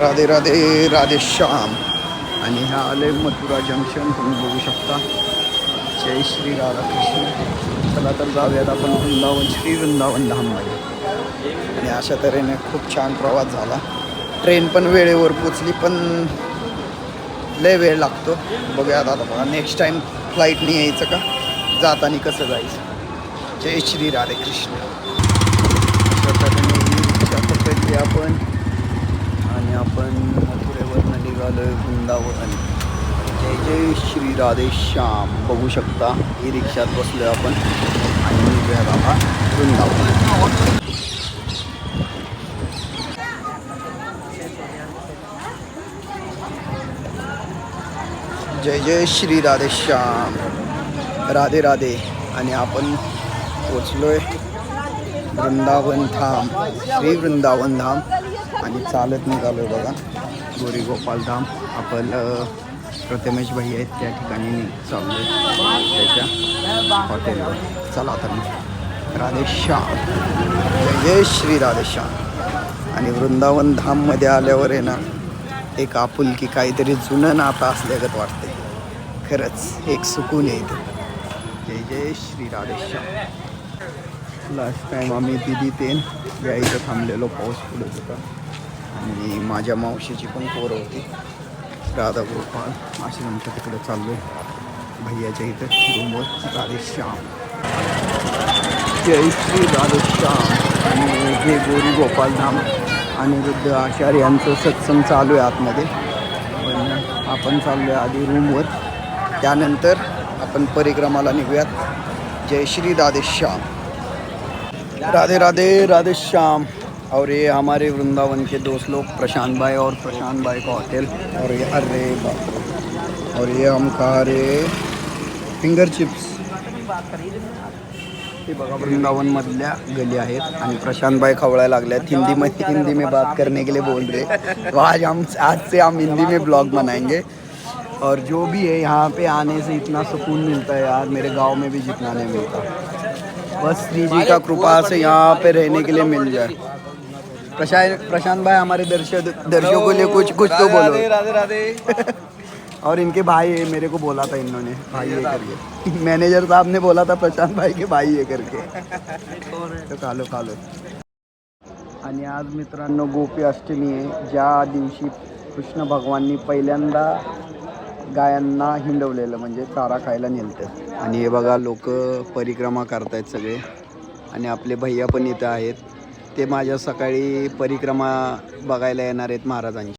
राधे राधे राधे श्याम. आणि हा आले मथुरा जंक्शन, तुम्ही बघू शकता. जय श्री राधाकृष्ण. चला तर जाऊयात आपण वृंदावन, श्री वृंदावन धाममध्ये. आणि अशा तऱ्हेने खूप छान प्रवास झाला. ट्रेन पण वेळेवर पोचली, पण लय वेळ लागतो. बघूयात आता बघा, नेक्स्ट टाईम फ्लाईटने यायचं का जाताना कसं जायचं. जय श्री राधेकृष्ण. अशा तऱ्हेने रिक्षा पकडली आपण आणि आपण मथुरेवरनं निघालो वृंदावन. जय जय श्री राधे श्याम. बघू शकता ही रिक्षात बसलो आपण आणि निघूया बाबा वृंदावन. जय जय श्री राधे श्याम. राधे राधे. आणि आपण पोचलोय वृंदावन धाम, श्री वृंदावन धाम. आणि चालत निघालो बघा गोरी गोपाल धाम. आपण प्रथमेश भाई आहेत त्या ठिकाणी चाललो आहे त्याच्या हॉटेलवर. चला तर मग राधे श्याम. जय जय श्री राधे श्याम. आणि वृंदावन धाममध्ये आल्यावर आहे ना, एक आपुलकी, काहीतरी जुनं नातं असल्यागत वाटते. खरंच एक सुकून येते. जय जय श्री राधे श्याम. लास्ट टाईम आम्ही दिदी ते या इथं थांबलेलो, पाऊस पडत होता. आणि माझ्या मावशीची पण पोरं होती. राधा गोपाल आश्रमच्या तिकडे चाललो आहे भैयाच्या इथं रूमवर. राधे श्याम. जय श्री राधे श्याम. आणि हे गोरी गोपाल धाम अनिरुद्ध आचार्य यांचं सत्संग चालू आहे आतमध्ये. पण आपण चाललो आहे आधी रूमवर, त्यानंतर आपण परिक्रमाला निघूयात. जय श्री राधे श्याम. राधे राधे राधे श्याम. और ये हमारे वृंदावन के दोस्त लोग प्रशांत भाई और प्रशांत भाई का होटल. और ये अरे बाप. और ये हम खा रहे फिंगर चिप्स. हे बघा वृंदावनमधल्या गली आहेत. आणि प्रशांत भाई खवळायला लागल्यात. हिंदी में बात करने के लिए बोल रहे. तो आज से हम हिंदी में ब्लॉग बनाएंगे. और जो भी है यहाँ पे आने से इतना सुकून मिलता है यार, मेरे गांव में भी जितना नहीं मिलता. बस श्री जी का कृपा से यहाँ पे रहने के लिए मिल जाए. प्रशांत भाई हमारे दर्शकों के लिए कुछ तो बोलो. राधे राधे. और इनके भाई है, मेरे को बोला था इन्होंने भाई ये करके. मैनेजर साहब ने बोला था प्रशांत भाई के भाई ये करके. तो खालो. आणि आज मित्रांनो गोपी अष्टमी आहे, ज्या दिवशी कृष्ण भगवाननी पहिल्यांदा गायांना हिंडवलेलं, म्हणजे चारा खायला नेलतं. आणि हे बघा लोक परिक्रमा करतायत सगळे. आणि आपले भैया पण इथं आहेत. ते माझ्या सकाळी परिक्रमा बघायला येणार आहेत महाराजांची.